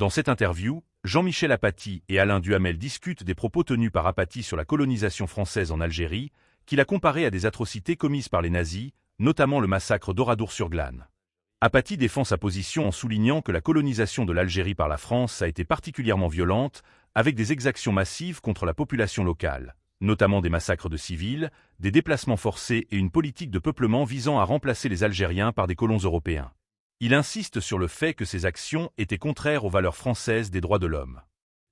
Dans cette interview, Jean-Michel Apathy et Alain Duhamel discutent des propos tenus par Apathy sur la colonisation française en Algérie, qu'il a comparé à des atrocités commises par les nazis, notamment le massacre d'Oradour-sur-Glane. Apathy défend sa position en soulignant que la colonisation de l'Algérie par la France a été particulièrement violente, avec des exactions massives contre la population locale, notamment des massacres de civils, des déplacements forcés et une politique de peuplement visant à remplacer les Algériens par des colons européens. Il insiste sur le fait que ces actions étaient contraires aux valeurs françaises des droits de l'homme.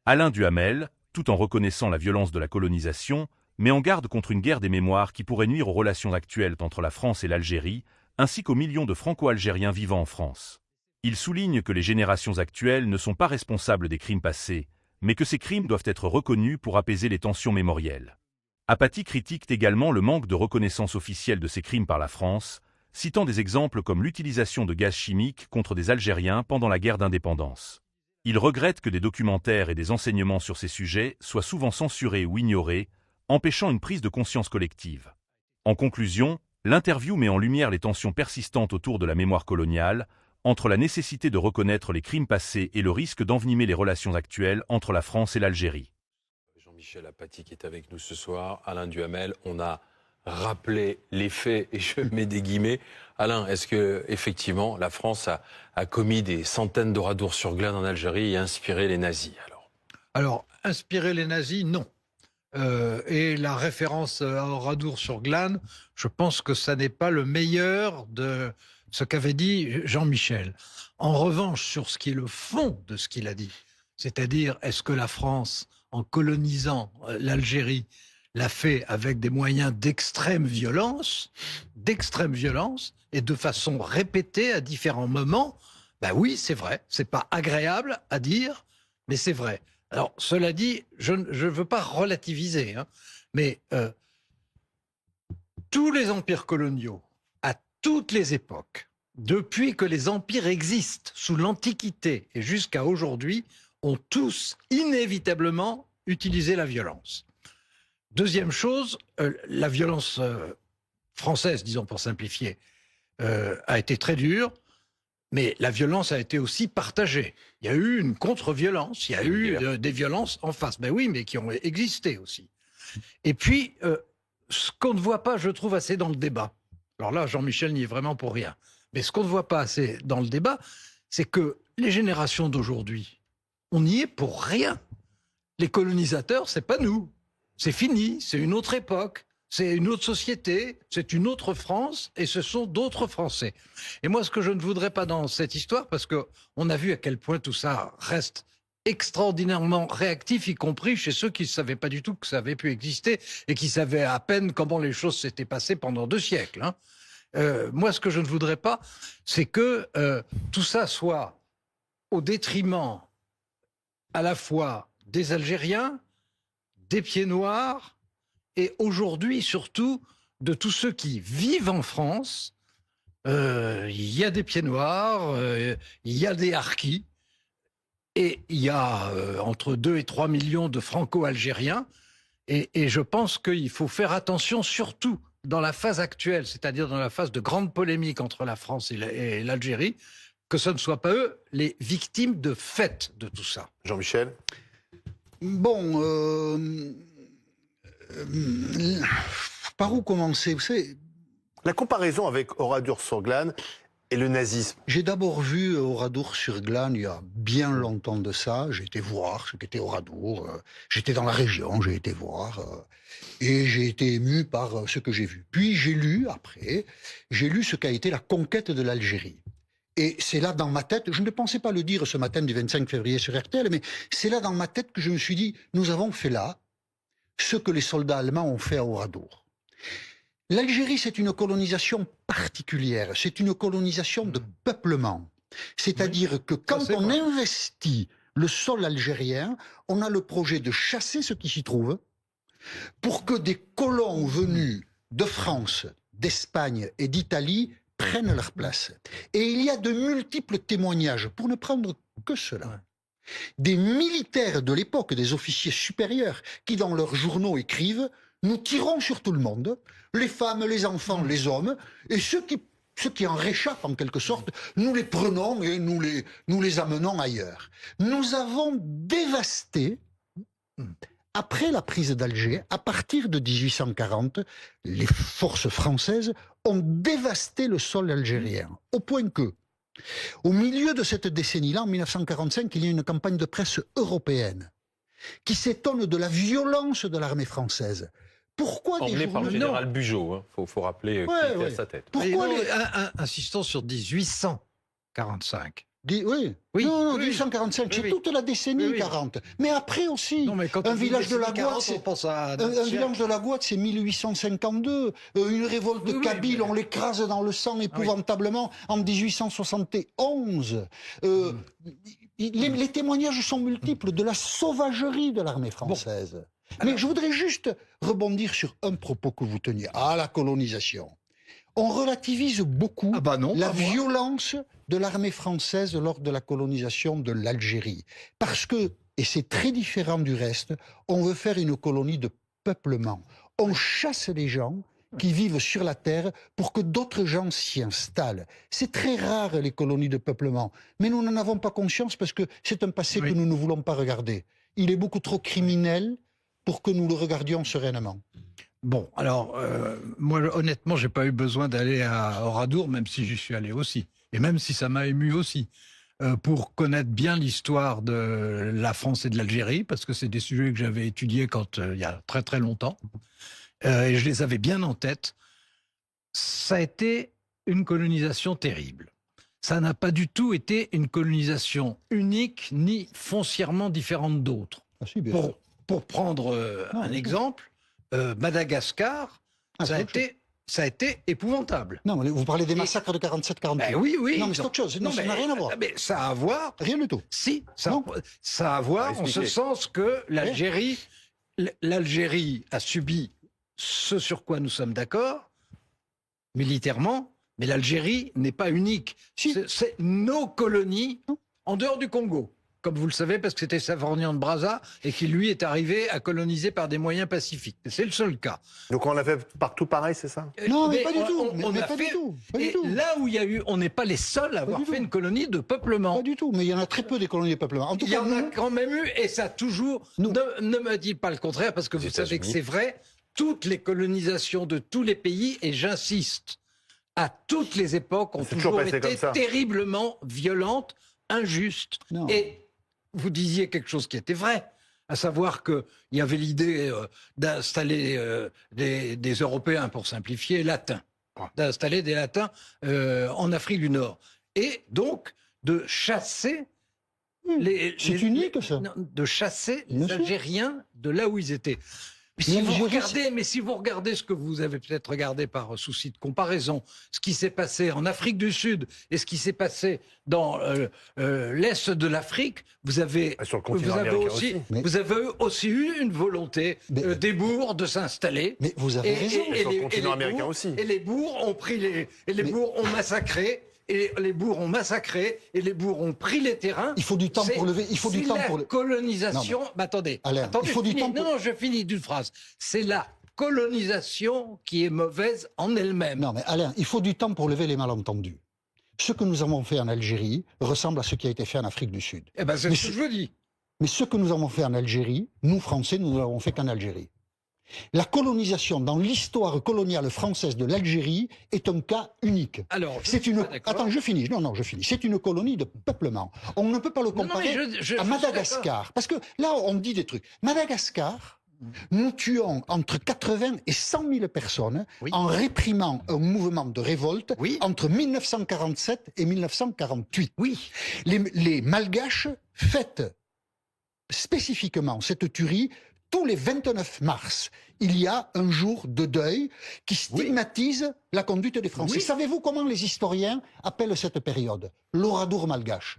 Alain Duhamel, tout en reconnaissant la violence de la colonisation, met en garde contre une guerre des mémoires qui pourrait nuire aux relations actuelles entre la France et l'Algérie, ainsi qu'aux millions de Franco-Algériens vivant en France. Il souligne que les générations actuelles ne sont pas responsables des crimes passés, mais que ces crimes doivent être reconnus pour apaiser les tensions mémorielles. Apathy critique également le manque de reconnaissance officielle de ces crimes par la France, citant des exemples comme l'utilisation de gaz chimiques contre des Algériens pendant la guerre d'indépendance. Il regrette que des documentaires et des enseignements sur ces sujets soient souvent censurés ou ignorés, empêchant une prise de conscience collective. En conclusion, l'interview met en lumière les tensions persistantes autour de la mémoire coloniale, entre la nécessité de reconnaître les crimes passés et le risque d'envenimer les relations actuelles entre la France et l'Algérie. Jean-Michel Apathy qui est avec nous ce soir, Alain Duhamel, on a rappelé les faits et je mets des guillemets. Alain, est-ce que effectivement la France a commis des centaines d'Oradour-sur-Glane en Algérie et inspiré les nazis Alors, inspirer les nazis, non. Et la référence à Oradour-sur-Glane, je pense que ça n'est pas le meilleur de ce qu'avait dit Jean-Michel. En revanche, sur ce qui est le fond de ce qu'il a dit, c'est-à-dire est-ce que la France, en colonisant l'Algérie, l'a fait avec des moyens d'extrême violence, et de façon répétée à différents moments, ben oui, c'est vrai. C'est pas agréable à dire, mais c'est vrai. Alors, cela dit, je ne veux pas relativiser, hein, mais tous les empires coloniaux, à toutes les époques, depuis que les empires existent, sous l'Antiquité et jusqu'à aujourd'hui, ont tous inévitablement utilisé la violence. Deuxième chose, la violence française, disons pour simplifier, a été très dure. Mais la violence a été aussi partagée. Il y a eu une contre-violence, il y a eu des violences en face. Ben oui, mais qui ont existé aussi. Et puis, ce qu'on ne voit pas, je trouve, assez dans le débat. Alors là, Jean-Michel n'y est vraiment pour rien. Mais ce qu'on ne voit pas assez dans le débat, c'est que les générations d'aujourd'hui, on n'y est pour rien. Les colonisateurs, c'est pas nous. C'est fini, c'est une autre époque. C'est une autre société, c'est une autre France, et ce sont d'autres Français. Et moi, ce que je ne voudrais pas dans cette histoire, parce qu'on a vu à quel point tout ça reste extraordinairement réactif, y compris chez ceux qui ne savaient pas du tout que ça avait pu exister, et qui savaient à peine comment les choses s'étaient passées pendant 2 siècles. Hein. Moi, ce que je ne voudrais pas, c'est que tout ça soit au détriment à la fois des Algériens, des Pieds-Noirs, et aujourd'hui, surtout, de tous ceux qui vivent en France. Il y a des Pieds-Noirs, il y a des Harkis, et il y a entre 2 et 3 millions de Franco-Algériens. Et je pense qu'il faut faire attention, surtout dans la phase actuelle, c'est-à-dire dans la phase de grande polémique entre la France et l'Algérie, que ce ne soit pas eux les victimes de fait de tout ça. Jean-Michel ? Bon, par où commencer? Vous savez, la comparaison avec Oradour-sur-Glane et le nazisme. J'ai d'abord vu Oradour-sur-Glane il y a bien longtemps de ça. J'ai été voir ce qu'était Oradour. J'étais dans la région, j'ai été voir. Et j'ai été ému par ce que j'ai vu. Puis j'ai lu, après, ce qu'a été la conquête de l'Algérie. Et c'est là dans ma tête, je ne pensais pas le dire ce matin du 25 février sur RTL, mais c'est là dans ma tête que je me suis dit, nous avons fait là ce que les soldats allemands ont fait à Oradour. L'Algérie, c'est une colonisation particulière, c'est une colonisation de peuplement. C'est-à-dire que quand on investit le sol algérien, on a le projet de chasser ce qui s'y trouve, pour que des colons venus de France, d'Espagne et d'Italie prennent leur place. Et il y a de multiples témoignages, pour ne prendre que cela. Des militaires de l'époque, des officiers supérieurs, qui dans leurs journaux écrivent « Nous tirons sur tout le monde, les femmes, les enfants, les hommes, et ceux qui ceux qui en réchappent en quelque sorte, nous les prenons et nous les amenons ailleurs. Nous avons dévasté, après la prise d'Alger, à partir de 1840, les forces françaises ont dévasté le sol algérien, au point que, au milieu de cette décennie-là, en 1945, il y a une campagne de presse européenne qui s'étonne de la violence de l'armée française. Pourquoi Emmené par le journaux- général Bugeaud, faut rappeler qui était à sa tête. Pourquoi Et non, les... insistons sur 1845. Oui. Oui, Non, oui. 1845, c'est Oui. toute la décennie Oui, oui. 40. Mais après aussi, Non, mais quand un on dit village de la décennie 40, Gouade, c'est... on pense à Un village de la Gouade, c'est 1852. Une révolte Oui, oui, kabyle, mais- on l'écrase dans le sang épouvantablement en 1871. Les témoignages sont multiples de la sauvagerie de l'armée française. Mais je voudrais juste rebondir sur un propos que vous teniez. Ah, la colonisation. On relativise beaucoup Ah bah non, la pas moi. violence de l'armée française lors de la colonisation de l'Algérie. Parce que, et c'est très différent du reste, on veut faire une colonie de peuplement. On chasse les gens qui vivent sur la terre pour que d'autres gens s'y installent. C'est très rare les colonies de peuplement, mais nous n'en avons pas conscience parce que c'est un passé Oui. que nous ne voulons pas regarder. Il est beaucoup trop criminel pour que nous le regardions sereinement. Bon, alors, moi, honnêtement, j'ai pas eu besoin d'aller à Oradour, même si j'y suis allé aussi. Et même si ça m'a ému aussi. Pour connaître bien l'histoire de la France et de l'Algérie, parce que c'est des sujets que j'avais étudiés il y a très très longtemps. Et je les avais bien en tête. Ça a été une colonisation terrible. Ça n'a pas du tout été une colonisation unique ni foncièrement différente d'autres. Ah, si, bien sûr. Pour prendre Non, un bien sûr. exemple, Madagascar, Ah, ça a c'est autre chose. ça a été épouvantable. Non, mais vous parlez des Et- massacres de 47-48. Ben oui, oui. Non, mais c'est autre chose. Non, ça n'a rien à voir. Mais ça a à voir. Rien du tout. Si, Non. ça a à voir en ce Expliquez. sens que l'Algérie a subi ce sur quoi nous sommes d'accord, militairement, mais l'Algérie n'est pas unique. Si. C'est nos colonies Non. en dehors du Congo. Comme vous le savez, parce que c'était Savorgnan de Brazza et qui, lui, est arrivé à coloniser par des moyens pacifiques. C'est le seul cas. Donc on a fait partout pareil, c'est ça? Non, mais pas du on- tout. on Mais a pas du fait- tout. Pas du Et tout. là où il y a eu, on n'est pas les seuls à avoir du fait tout. une colonie de peuplement. Pas du tout. Mais il y en a très peu des colonies de peuplement. En tout Il y cas, en a nous, quand même eu, et ça a toujours. Nous. Ne me dites pas le contraire, parce que Les vous savez que États-Unis. c'est vrai. Toutes les colonisations de tous les pays, et j'insiste, à toutes les époques, ont C'est toujours toujours passé été comme ça. terriblement violentes, injustes. Non. Et vous disiez quelque chose qui était vrai, à savoir qu'il y avait l'idée d'installer des Européens, pour simplifier, latins, d'installer des latins en Afrique du Nord. Et donc de chasser c'est unique, ça. non, de chasser Bien les sûr. Algériens de là où ils étaient. Mais si vous regardez ce que vous avez peut-être regardé par souci de comparaison, ce qui s'est passé en Afrique du Sud et ce qui s'est passé dans l'Est de l'Afrique, vous avez, Sur le continent américain aussi. Mais- vous avez aussi eu une volonté Mais- des bourgs de s'installer. Mais vous avez raison. Sur le continent américain aussi. Et les bourgs ont pris les bourgs ont massacré. Et les bourgs ont massacré, et les bourgs ont pris les terrains. Il faut du temps pour lever. Il faut du C'est temps la pour le. colonisation. Non, Mais attendez, Alain, attendez, il faut je du finis. temps pour- Non, je finis d'une phrase. C'est la colonisation qui est mauvaise en elle-même. Non, mais Alain, il faut du temps pour lever les malentendus. Ce que nous avons fait en Algérie ressemble à ce qui a été fait en Afrique du Sud. Eh ben, c'est Mais ce que je vous dis. Mais ce que nous avons fait en Algérie, nous Français, nous ne l'avons fait qu'en Algérie. La colonisation dans l'histoire coloniale française de l'Algérie est un cas unique. Alors, je C'est suis une. pas d'accord. Attends, je finis. Non, je finis. C'est une colonie de peuplement. On ne peut pas le Non, non, comparer mais je à suis Madagascar. Parce que là, on dit des trucs. Madagascar, nous tuons entre 80 et 100 000 personnes Oui. en réprimant un mouvement de révolte Oui. entre 1947 et 1948. Oui. Les Malgaches fêtent spécifiquement cette tuerie tous les 29 mars. Il y a un jour de deuil qui stigmatise la conduite des Français. Oui. Savez-vous comment les historiens appellent cette période? L'Oradour malgache.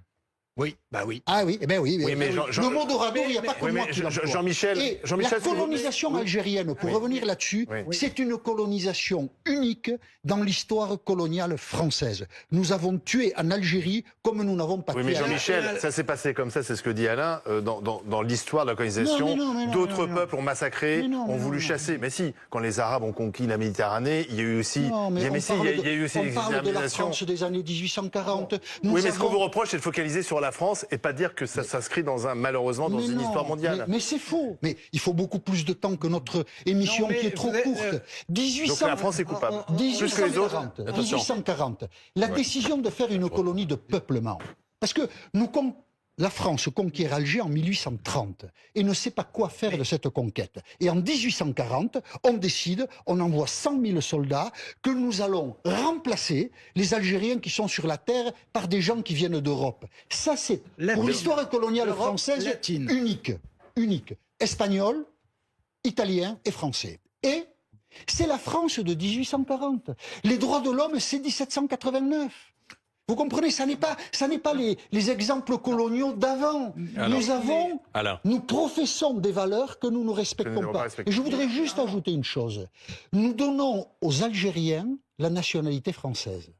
Oui, bah oui. Ah oui, eh ben oui. Oui, mais le mot d'Oradour, il n'y a pas que Oui, moi mais qui l'emploie. Jean-Michel, Et Jean-Michel, la colonisation algérienne, pour revenir là-dessus, Oui. c'est une colonisation unique dans l'histoire coloniale française. Nous avons tué en Algérie comme nous n'avons pas Oui, tué mais en Jean-Michel, ça s'est passé comme ça, c'est ce que dit Alain, dans l'histoire de la colonisation. Non, D'autres peuples ont massacré, ont voulu non. chasser. Mais si, quand les Arabes ont conquis la Méditerranée, il y a eu aussi... Non, mais il y a eu aussi on parle de la l'extermination. France des années 1840. Oui, mais ce qu'on vous reproche, c'est de focaliser sur la France et pas de dire que ça s'inscrit malheureusement dans une histoire mondiale. Mais c'est faux. Mais il faut beaucoup plus de temps que notre émission qui est trop courte. 1800... Donc la France est coupable. Plus que les autres. 1840. La décision de faire une colonie de peuplement. Parce que la France conquiert Alger en 1830 et ne sait pas quoi faire de cette conquête. Et en 1840, on décide, on envoie 100 000 soldats que nous allons remplacer les Algériens qui sont sur la terre par des gens qui viennent d'Europe. Ça, c'est pour l'histoire coloniale française unique. Espagnol, italien et français. Et c'est la France de 1840. Les droits de l'homme, c'est 1789. Vous comprenez, ça n'est pas les exemples coloniaux d'avant. Nous professons des valeurs que nous ne respectons pas. Et je voudrais juste ajouter une chose. Nous donnons aux Algériens la nationalité française.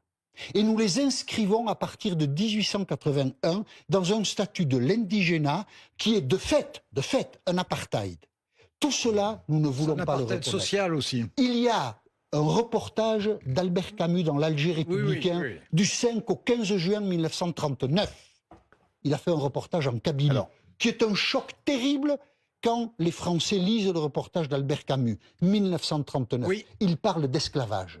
Et nous les inscrivons à partir de 1881 dans un statut de l'indigénat qui est de fait un apartheid. Tout cela, nous ne voulons pas le reconnaître. Social aussi. Il y a un reportage d'Albert Camus dans l'Alger républicain du 5 au 15 juin 1939. Il a fait un reportage en Kabylie, qui est un choc terrible quand les Français lisent le reportage d'Albert Camus, 1939. Il parle d'esclavage.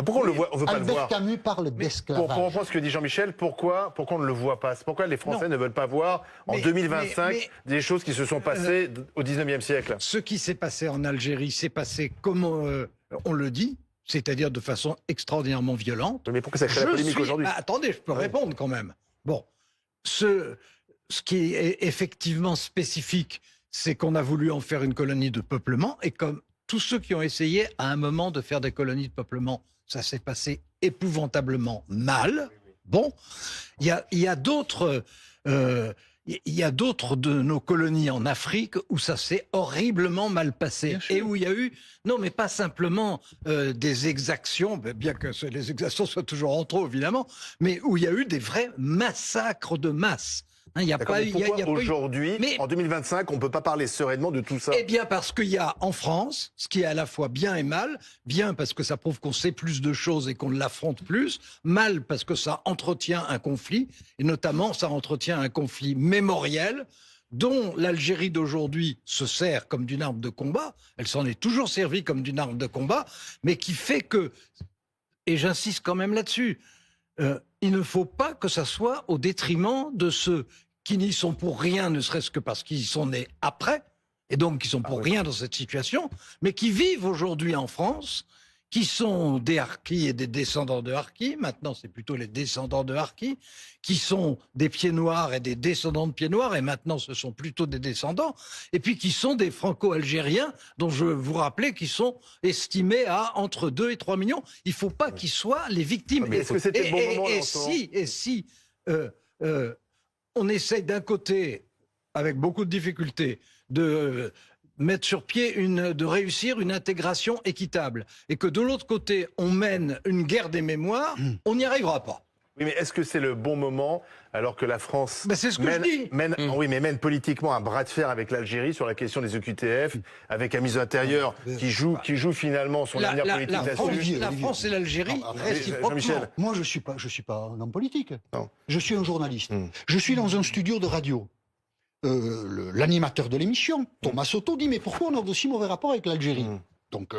Pourquoi on ne veut pas le voir? Albert Camus parle d'esclavage. Pour reprendre ce que dit Jean-Michel, pourquoi on ne le voit pas? Pourquoi les Français ne veulent pas voir en 2025 des choses qui se sont passées au 19e siècle? Ce qui s'est passé en Algérie s'est passé comme on le dit, c'est-à-dire de façon extraordinairement violente. Mais pourquoi ça crée la polémique aujourd'hui? Attendez, je peux répondre quand même. Bon, ce qui est effectivement spécifique, c'est qu'on a voulu en faire une colonie de peuplement, et comme tous ceux qui ont essayé à un moment de faire des colonies de peuplement, ça s'est passé épouvantablement mal. Bon, il y a d'autres de nos colonies en Afrique où ça s'est horriblement mal passé et où il y a eu, non mais pas simplement des exactions, bien que les exactions soient toujours en trop évidemment, mais où il y a eu des vrais massacres de masse. Il y a pas, pourquoi aujourd'hui, en 2025, on ne peut pas parler sereinement de tout ça? Eh bien parce qu'il y a en France, ce qui est à la fois bien et mal, bien parce que ça prouve qu'on sait plus de choses et qu'on l'affronte plus, mal parce que ça entretient un conflit, et notamment ça entretient un conflit mémoriel dont l'Algérie d'aujourd'hui se sert comme d'une arme de combat, elle s'en est toujours servie comme d'une arme de combat, mais qui fait que, et j'insiste quand même là-dessus, il ne faut pas que ça soit au détriment de ceux qui n'y sont pour rien, ne serait-ce que parce qu'ils sont nés après, et donc qui sont pour rien dans cette situation, mais qui vivent aujourd'hui en France, qui sont des Harkis et des descendants de Harkis, maintenant c'est plutôt les descendants de Harkis, qui sont des pieds noirs et des descendants de pieds noirs, et maintenant ce sont plutôt des descendants, et puis qui sont des franco-algériens, dont je veux vous rappeler qu'ils sont estimés à entre 2 et 3 millions. Il ne faut pas qu'ils soient les victimes. Mais est-ce que c'était le bon moment si on essaye d'un côté, avec beaucoup de difficultés, de mettre sur pied de réussir une intégration équitable, et que de l'autre côté, on mène une guerre des mémoires, on n'y arrivera pas. Oui, mais est-ce que c'est le bon moment, alors que la France mène politiquement un bras de fer avec l'Algérie sur la question des EQTF, avec un ministre de l'Intérieur qui joue finalement son avenir politique là-dessus? La France et l'Algérie réciproquement. Moi, je suis pas un homme politique. Non. Je suis un journaliste. Je suis dans un studio de radio. L'animateur de l'émission, Thomas Soto, dit « Mais pourquoi on a d'aussi mauvais rapport avec l'Algérie ?» Donc,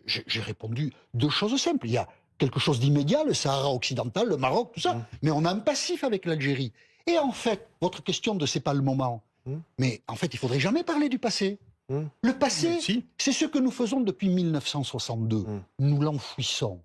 j'ai répondu 2 choses simples. Il y a quelque chose d'immédiat, le Sahara occidental, le Maroc, tout ça. Mais on a un passif avec l'Algérie. Et en fait, votre question de « c'est pas le moment », mais en fait, il faudrait jamais parler du passé. Le passé, c'est ce que nous faisons depuis 1962. Nous l'enfouissons.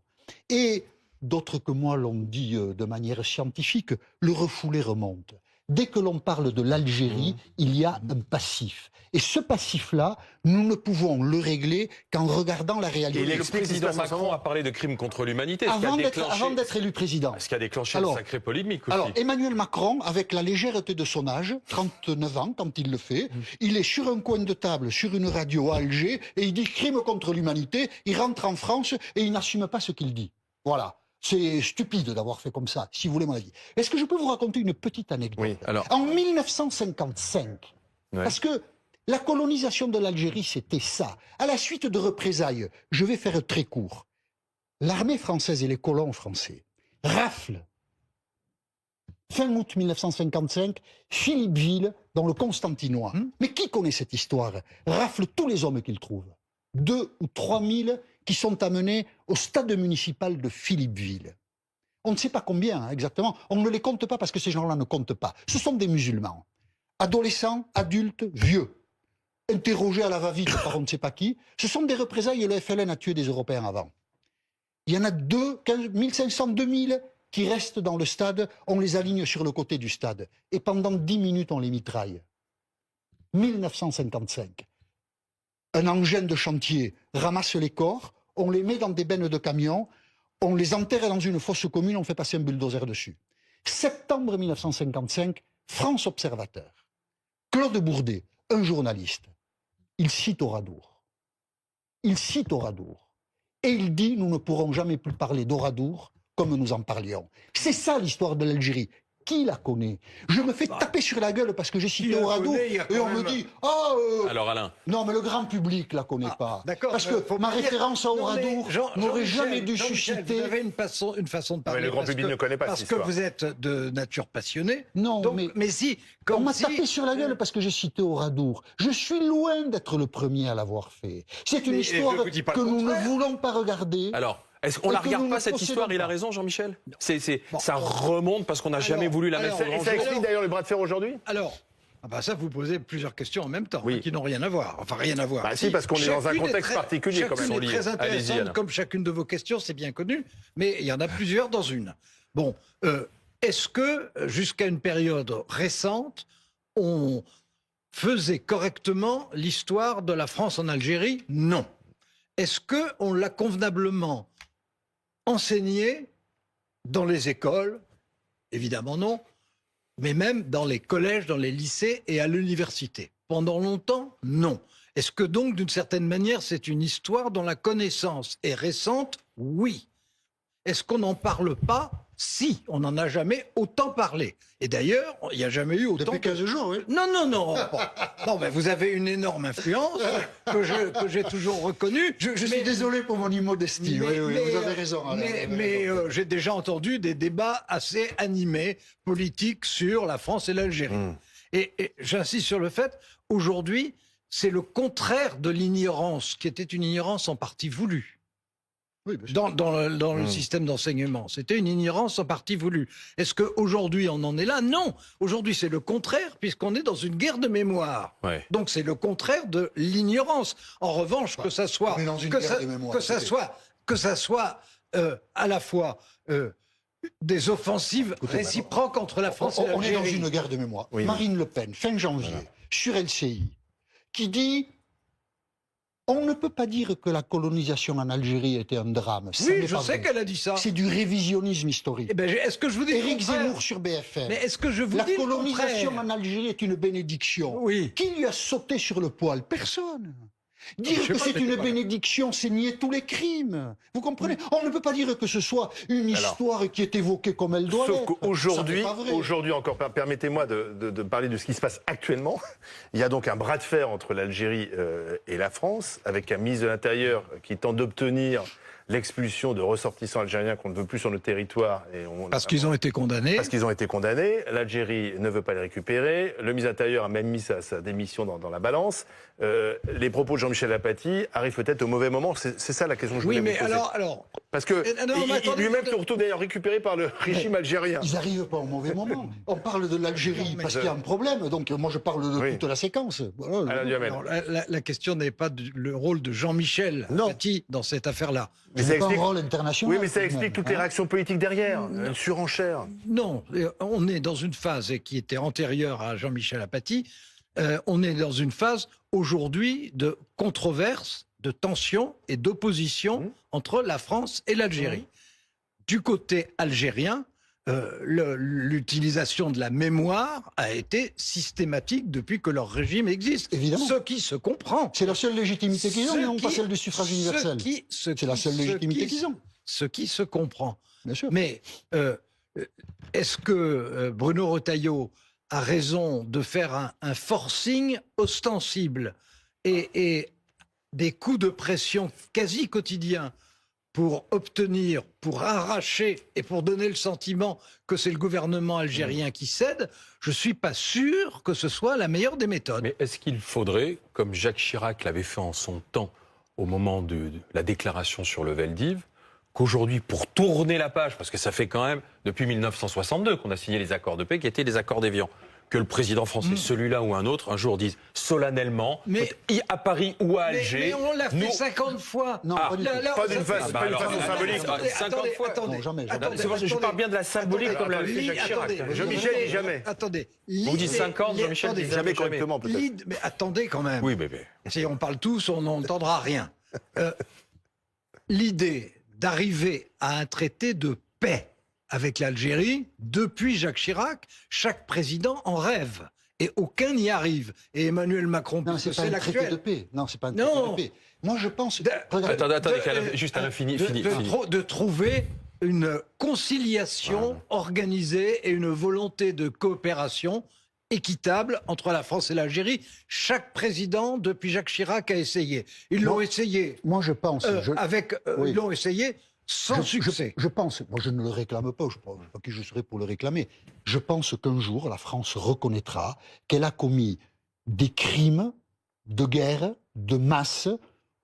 Et d'autres que moi l'ont dit de manière scientifique, le refoulé remonte. dès que l'on parle de l'Algérie, il y a un passif. Et ce passif-là, nous ne pouvons le régler qu'en regardant la réalité. Et le président Macron a parlé de crimes contre l'humanité. Avant d'être élu président. Ce qui a déclenché une sacrée polémique aussi. Alors, Emmanuel Macron, avec la légèreté de son âge, 39 ans quand il le fait, il est sur un coin de table, sur une radio à Alger, et il dit crime contre l'humanité, il rentre en France et il n'assume pas ce qu'il dit. Voilà. C'est stupide d'avoir fait comme ça, si vous voulez mon avis. Est-ce que je peux vous raconter une petite anecdote? Oui, alors... En 1955, parce que la colonisation de l'Algérie, c'était ça. À la suite de représailles, je vais faire très court. L'armée française et les colons français raflent, fin août 1955, Philippeville, dans le Constantinois. Mais qui connaît cette histoire? Raflent tous les hommes qu'ils trouvent. 2 ou 3 000 qui sont amenés au stade municipal de Philippeville. On ne sait pas combien exactement, on ne les compte pas parce que ces gens-là ne comptent pas. Ce sont des musulmans, adolescents, adultes, vieux, interrogés à la va-vite par on ne sait pas qui. Ce sont des représailles et le FLN a tué des Européens avant. Il y en a 1500, 2000 qui restent dans le stade, on les aligne sur le côté du stade. Et pendant 10 minutes, on les mitraille. 1955. Un engin de chantier ramasse les corps, on les met dans des bennes de camions, on les enterre dans une fosse commune, on fait passer un bulldozer dessus. Septembre 1955, France Observateur. Claude Bourdet, un journaliste, il cite Oradour. Il cite Oradour. Et il dit, nous ne pourrons jamais plus parler d'Oradour comme nous en parlions. C'est ça l'histoire de l'Algérie. Qui la connaît? Je me fais taper sur la gueule parce que j'ai cité Oradour et on me dit Alors Alain. Non, mais le grand public la connaît pas. Parce que ma référence à Oradour n'aurait jamais dû susciter. Vous avez une façon de parler. Mais le grand public ne connaît pas parce cette que histoire. vous êtes de nature passionnée. Non, donc, mais si. On m'a tapé sur la gueule parce que j'ai cité Oradour. Je suis loin d'être le premier à l'avoir fait. C'est une histoire que nous ne voulons pas regarder. Alors, est-ce qu'on la regarde pas cette histoire? Il a raison, Jean-Michel. Ça remonte parce qu'on n'a jamais voulu la mettre au grand Ça jour. explique d'ailleurs le bras de fer aujourd'hui. Alors, ça vous posez plusieurs questions en même temps, qui n'ont rien à voir. Enfin, rien à voir. Bah si, parce qu'on est dans un contexte particulier quand même. Chacune est très intéressante, comme chacune de vos questions, c'est bien connu, mais il y en a plusieurs dans une. Bon, est-ce que, jusqu'à une période récente, on faisait correctement l'histoire de la France en Algérie? Non. Est-ce qu'on l'a convenablement enseigné dans les écoles? Évidemment non, mais même dans les collèges, dans les lycées et à l'université. Pendant longtemps, non. Est-ce que donc, d'une certaine manière, c'est une histoire dont la connaissance est récente? Oui. Est-ce qu'on n'en parle pas? Si, on n'en a jamais autant parlé. Et d'ailleurs, il n'y a jamais eu autant... Depuis 15 jours, oui. Non. Non, mais vous avez une énorme influence que j'ai toujours reconnue. Je suis désolé pour mon immodestie. Oui, vous avez raison. Mais j'ai déjà entendu des débats assez animés, politiques, sur la France et l'Algérie. Et j'insiste sur le fait, aujourd'hui, c'est le contraire de l'ignorance, qui était une ignorance en partie voulue. Oui, dans le système d'enseignement. C'était une ignorance en partie voulue. Est-ce qu'aujourd'hui, on en est là? Non. Aujourd'hui, c'est le contraire, puisqu'on est dans une guerre de mémoire. Ouais. Donc, c'est le contraire de l'ignorance. En revanche, que ça soit... Que ça soit à la fois des offensives réciproques entre la France et l'Algérie. On est dans une guerre de mémoire. Oui, Marine Le Pen, fin janvier, sur LCI, qui dit... On ne peut pas dire que la colonisation en Algérie était un drame. Oui, je sais qu'elle a dit ça. C'est du révisionnisme historique. Eh ben, est-ce que je vous dis Éric Zemmour sur BFM. Mais est-ce que je vous dis la colonisation en Algérie est une bénédiction. Oui. Qui lui a sauté sur le poil? Personne. Dire que c'est une bénédiction, c'est nier tous les crimes. Vous comprenez? On ne peut pas dire que ce soit une histoire qui est évoquée comme elle doit l'être. Sauf qu'aujourd'hui encore, permettez-moi de parler de ce qui se passe actuellement. Il y a donc un bras de fer entre l'Algérie et la France, avec un ministre de l'Intérieur qui tente d'obtenir l'expulsion de ressortissants algériens qu'on ne veut plus sur notre territoire. Parce qu'ils ont été condamnés. Parce qu'ils ont été condamnés. L'Algérie ne veut pas les récupérer. Le ministre de l'Intérieur a même mis sa démission dans la balance. Les propos de Jean-Michel Apathy arrivent peut-être au mauvais moment. C'est ça la question que je voulais vous poser. Oui, mais alors... Parce que lui-même se retrouve d'ailleurs récupéré par le régime algérien. Ils n'arrivent pas au mauvais moment. On parle de l'Algérie parce qu'il y a un problème. Donc moi je parle de toute la séquence. Voilà. La question n'est pas le rôle de Jean-Michel Apathy dans cette affaire-là. Mais Ce ça n'est pas un explique... rôle international. Oui, mais ça explique toutes les réactions politiques derrière. Une surenchère. Non, on est dans une phase qui était antérieure à Jean-Michel Apathy. On est dans une phase aujourd'hui de controverse, de tension et d'opposition entre la France et l'Algérie. Du côté algérien, l'utilisation de la mémoire a été systématique depuis que leur régime existe. Évidemment. Ce qui se comprend. C'est la seule légitimité qu'ils ont, non pas celle du suffrage universel. C'est la seule légitimité qu'ils ont. Ce qui se comprend. Bien sûr. Mais est-ce que Bruno Retailleau a raison de faire un forcing ostensible et des coups de pression quasi quotidiens pour obtenir, pour arracher et pour donner le sentiment que c'est le gouvernement algérien qui cède? Je ne suis pas sûr que ce soit la meilleure des méthodes. Mais est-ce qu'il faudrait, comme Jacques Chirac l'avait fait en son temps, au moment de la déclaration sur le Veldiv, qu'aujourd'hui, pour tourner la page, parce que ça fait quand même depuis 1962 qu'on a signé les accords de paix, qui étaient les accords d'Évian, que le président français, celui-là ou un autre, un jour dise solennellement, à Paris ou à Alger... Mais on l'a fait 50 fois. Non, pas d'une façon symbolique. 50 fois. Non, jamais. Je parle bien de la symbolique comme l'avait fait Jacques Chirac. Jean-Michel dit jamais. Attendez. Vous dites 50, Jean-Michel dit Jamais correctement, peut-être. Mais attendez quand même. Oui, bébé. Si on parle tous, on n'entendra rien. L'idée d'arriver à un traité de paix avec l'Algérie, depuis Jacques Chirac, chaque président en rêve. Et aucun n'y arrive. Et Emmanuel Macron, Non, c'est pas un traité de paix. Non, c'est pas un traité de paix. Moi, je pense... Attendez, juste à l'infini. De trouver une conciliation organisée et une volonté de coopération équitable entre la France et l'Algérie. Chaque président, depuis Jacques Chirac, a essayé. Ils l'ont essayé. Moi, je pense... Ils l'ont essayé sans succès. Je pense, moi je ne le réclame pas, je ne sais pas qui je serais pour le réclamer. Je pense qu'un jour, la France reconnaîtra qu'elle a commis des crimes de guerre, de masse,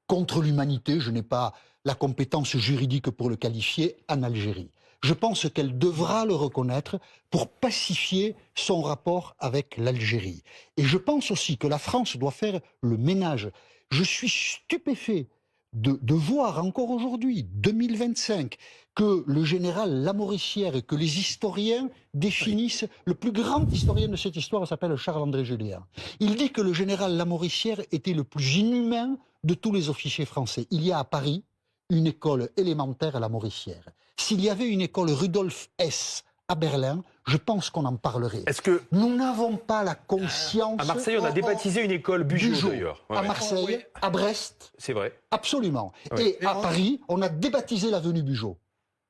contre l'humanité. Je n'ai pas la compétence juridique pour le qualifier, en Algérie. Je pense qu'elle devra le reconnaître pour pacifier son rapport avec l'Algérie. Et je pense aussi que la France doit faire le ménage. Je suis stupéfait de voir encore aujourd'hui, 2025, que le général Lamoricière et que les historiens définissent, le plus grand historien de cette histoire s'appelle Charles-André Géléa. Il dit que le général Lamoricière était le plus inhumain de tous les officiers français. Il y a à Paris une école élémentaire à Lamoricière. S'il y avait une école Rudolf Hess à Berlin, je pense qu'on en parlerait. Est-ce que nous n'avons pas la conscience... À Marseille, on a débaptisé une école Bugeaud, d'ailleurs. À Marseille, à Brest. C'est vrai. Absolument. Et à Paris, on a débaptisé l'avenue Bugeaud.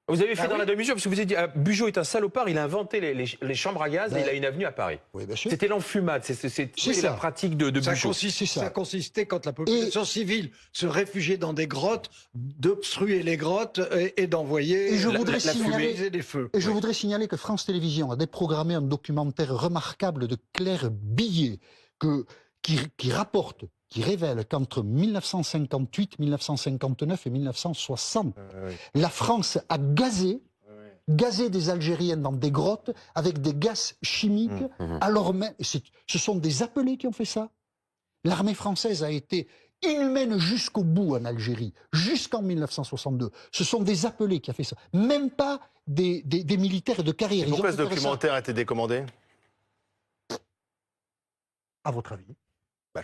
Vous avez fait dans la demi-mesure, parce que vous avez dit, Bugeaud est un salopard, il a inventé les chambres à gaz et il a une avenue à Paris. Oui, bien sûr. C'était l'enfumade, c'est la pratique de Bugeaud. Ça consistait, quand la population civile se réfugiait dans des grottes, d'obstruer les grottes et d'envoyer la fumée et des feux. Et je voudrais signaler que France Télévisions a déprogrammé un documentaire remarquable de Claire Billet qui rapporte, qui révèle qu'entre 1958, 1959 et 1960, la France a gazé des Algériens dans des grottes avec des gaz chimiques, alors même, ce sont des appelés qui ont fait ça. L'armée française a été inhumaine jusqu'au bout en Algérie, jusqu'en 1962. Ce sont des appelés qui ont fait ça, même pas des militaires de carrière. Pourquoi ce documentaire a été décommandé? À votre avis?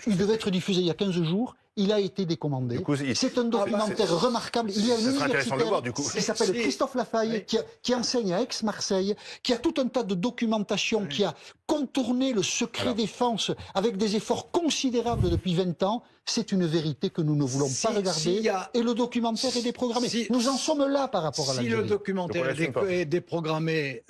Il devait être diffusé il y a 15 jours, il a été décommandé. C'est un documentaire remarquable. Il y a un universitaire qui s'appelle Christophe Lafaille, qui enseigne à Aix-Marseille, qui a tout un tas de documentation, qui a contourné le secret défense avec des efforts considérables depuis 20 ans. C'est une vérité que nous ne voulons pas regarder. Et le documentaire est déprogrammé. Nous en sommes là par rapport à l'Algérie. Si le documentaire est déprogrammé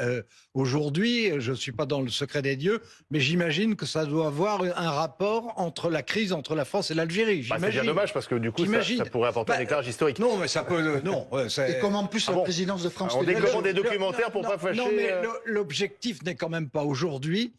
aujourd'hui, je ne suis pas dans le secret des dieux, mais j'imagine que ça doit avoir un rapport entre la crise entre la France et l'Algérie. C'est bien dommage parce que du coup, ça pourrait apporter un éclairage historique. Non, mais ça peut... Non, et comme en plus la présidence de France... On décommande des documentaires pour pas fâcher... Non, mais l'objectif n'est quand même pas aujourd'hui.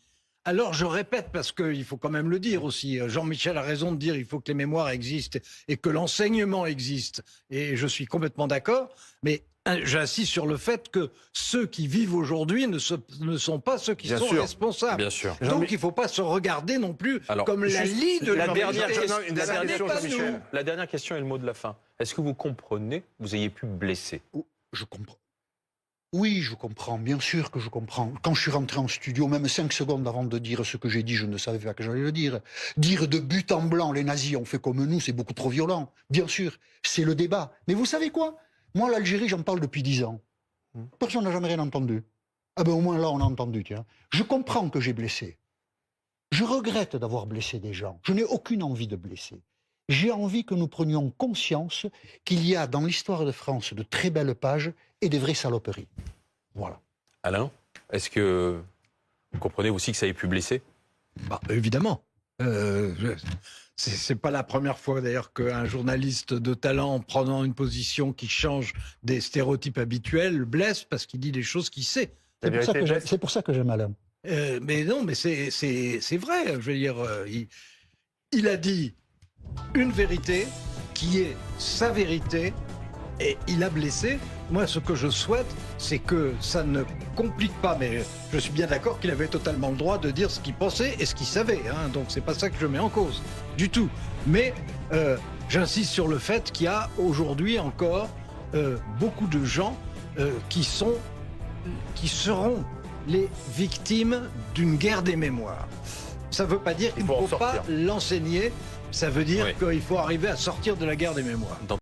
Alors, je répète, parce qu'il faut quand même le dire aussi, Jean-Michel a raison de dire qu'il faut que les mémoires existent et que l'enseignement existe. Et je suis complètement d'accord. Mais j'insiste sur le fait que ceux qui vivent aujourd'hui ne sont pas ceux qui sont responsables. Bien sûr. Donc il ne faut pas se regarder non plus comme la lie de la l'humanité. La dernière question et le mot de la fin. Est-ce que vous comprenez que vous ayez pu blesser? Je comprends. Oui, je comprends, bien sûr que je comprends. Quand je suis rentré en studio, même 5 secondes avant de dire ce que j'ai dit, je ne savais pas que j'allais le dire. Dire de but en blanc, les nazis ont fait comme nous, c'est beaucoup trop violent. Bien sûr, c'est le débat. Mais vous savez quoi? Moi, l'Algérie, j'en parle depuis 10 ans. Personne n'a jamais rien entendu. Ah ben au moins là, on a entendu, tiens. Je comprends que j'ai blessé. Je regrette d'avoir blessé des gens. Je n'ai aucune envie de blesser. J'ai envie que nous prenions conscience qu'il y a dans l'histoire de France de très belles pages et des vraies saloperies. Voilà. Alain, est-ce que vous comprenez aussi que ça ait pu blesser? Évidemment. C'est pas la première fois d'ailleurs qu'un journaliste de talent prenant une position qui change des stéréotypes habituels blesse parce qu'il dit des choses qu'il sait. C'est pour ça que j'aime Alain. Mais non, mais c'est vrai. Je veux dire, il a dit une vérité qui est sa vérité et il a blessé. Moi, ce que je souhaite, c'est que ça ne complique pas, mais je suis bien d'accord qu'il avait totalement le droit de dire ce qu'il pensait et ce qu'il savait. Donc c'est pas ça que je mets en cause, du tout. Mais j'insiste sur le fait qu'il y a aujourd'hui encore beaucoup de gens qui seront les victimes d'une guerre des mémoires. Ça ne veut pas dire qu'il ne faut pas l'enseigner, ça veut dire qu'il faut arriver à sortir de la guerre des mémoires.